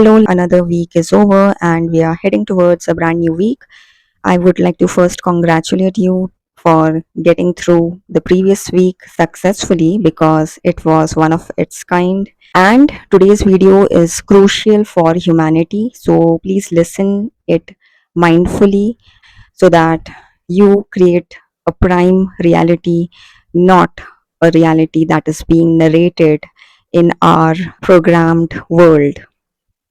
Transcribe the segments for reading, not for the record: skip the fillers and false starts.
Hello, another week is over and we are heading towards a brand new week. I would like to first congratulate you for getting through the previous week successfully because it was one of its kind. And today's video is crucial for humanity, so please listen it mindfully so that you create a prime reality, not a reality that is being narrated in our programmed world.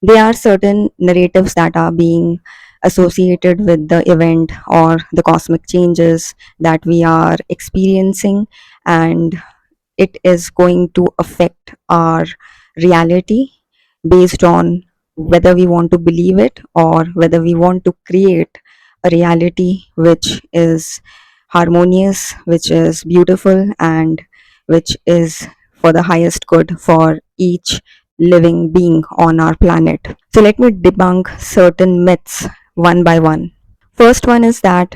There are certain narratives that are being associated with the event or the cosmic changes that we are experiencing, and it is going to affect our reality based on whether we want to believe it or whether we want to create a reality which is harmonious, which is beautiful, and which is for the highest good for each living being on our planet. So, let me debunk certain myths one by one. First one is that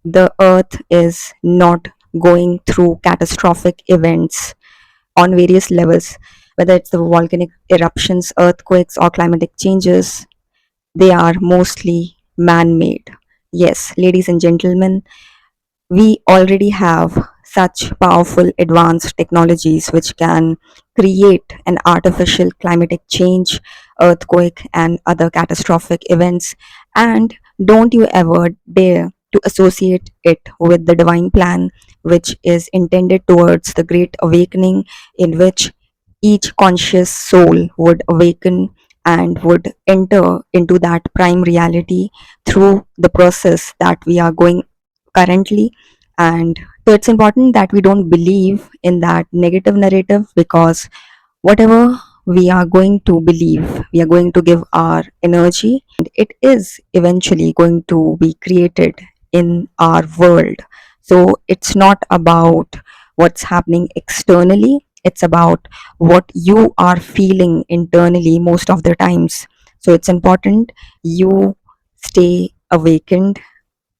the earth is not going through catastrophic events on various levels, whether it's the volcanic eruptions, earthquakes, or climatic changes. They are mostly man made. Yes, ladies and gentlemen, we already have such powerful advanced technologies which can create an artificial climatic change, earthquake, and other catastrophic events. And don't you ever dare to associate it with the divine plan, which is intended towards the great awakening, in which each conscious soul would awaken and would enter into that prime reality through the process that we are going currently. And so it's important that we don't believe in that negative narrative, because whatever we are going to believe, we are going to give our energy, and it is eventually going to be created in our world. So it's not about what's happening externally, it's about what you are feeling internally most of the times. So it's important you stay awakened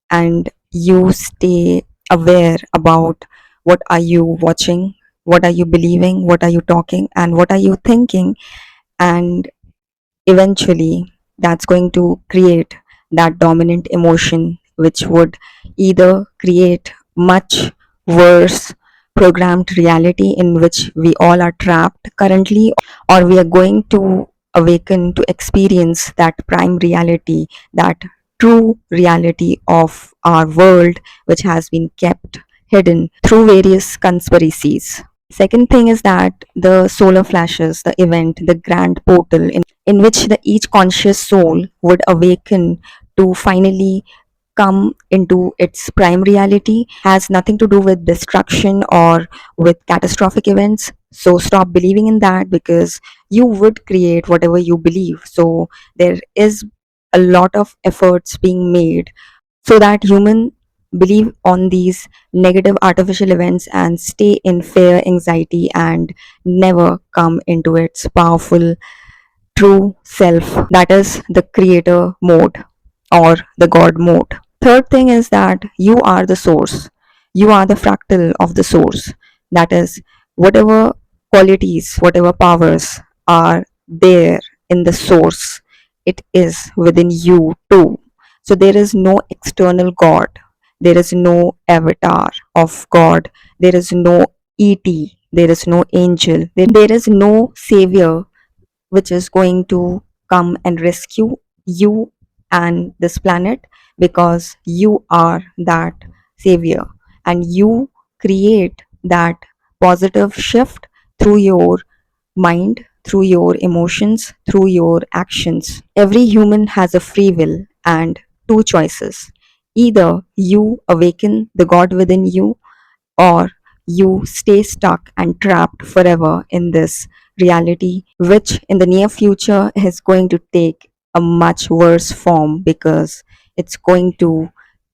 and you stay aware about what are you watching, what are you believing, what are you talking, and what are you thinking. And eventually that's going to create that dominant emotion which would either create much worse programmed reality in which we all are trapped currently, or we are going to awaken to experience that prime reality, that true reality of our world, which has been kept hidden through various conspiracies. Second thing is that the solar flashes, the event, the grand portal in which the each conscious soul would awaken to finally come into its prime reality, has nothing to do with destruction or with catastrophic events. So stop believing in that, because you would create whatever you believe. So there is a lot of efforts being made so that human believe on these negative artificial events and stay in fear, anxiety, and never come into its powerful true self, that is the creator mode or the god mode. Third thing is that you are the source, you are the fractal of the source. That is, whatever qualities, whatever powers are there in the source, it is within you too. So there is no external god, there is no avatar of god, there is no et, there is no angel, there is no savior which is going to come and rescue you and this planet, because you are that savior and you create that positive shift through your mind, through your emotions, through your actions. Every human has a free will and two choices: either you awaken the god within you, or you stay stuck and trapped forever in this reality, which in the near future is going to take a much worse form, because it's going to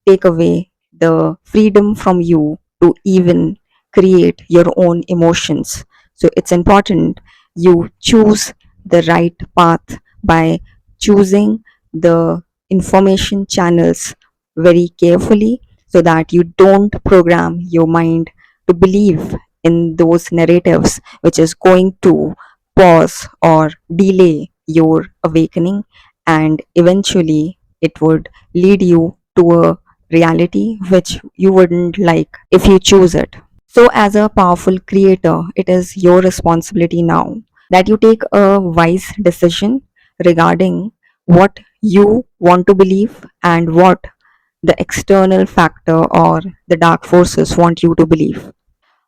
take away the freedom from you to even create your own emotions. So it's important you choose the right path by choosing the information channels very carefully, so that you don't program your mind to believe in those narratives which is going to pause or delay your awakening, and eventually it would lead you to a reality which you wouldn't like if you choose it. So, as a powerful creator, it is your responsibility now that you take a wise decision regarding what you want to believe and what the external factor or the dark forces want you to believe.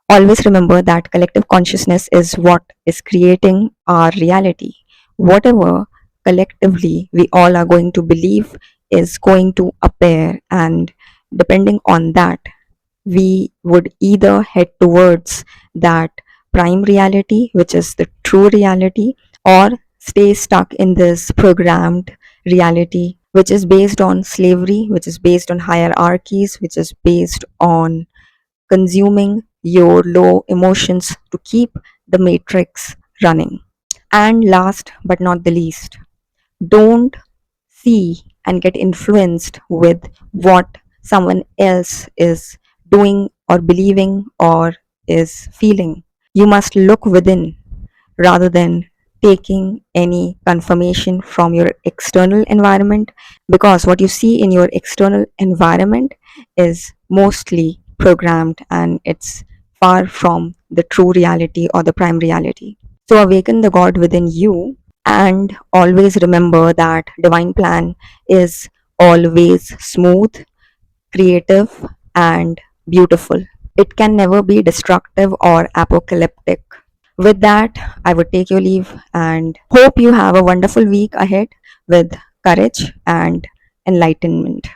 Always remember that collective consciousness is what is creating our reality. Whatever collectively we all are going to believe is going to appear, and depending on that, we would either head towards that prime reality, which is the true reality, or stay stuck in this programmed reality, which is based on slavery, which is based on hierarchies, which is based on consuming your low emotions to keep the matrix running. And last but not the least, don't see and get influenced with what someone else is doing or believing or is feeling. You must look within rather than taking any confirmation from your external environment, because what you see in your external environment is mostly programmed and it's far from the true reality or the prime reality. So awaken the God within you, and always remember that divine plan is always smooth, creative, and beautiful. It can never be destructive or apocalyptic. With that, I would take your leave and hope you have a wonderful week ahead with courage and enlightenment.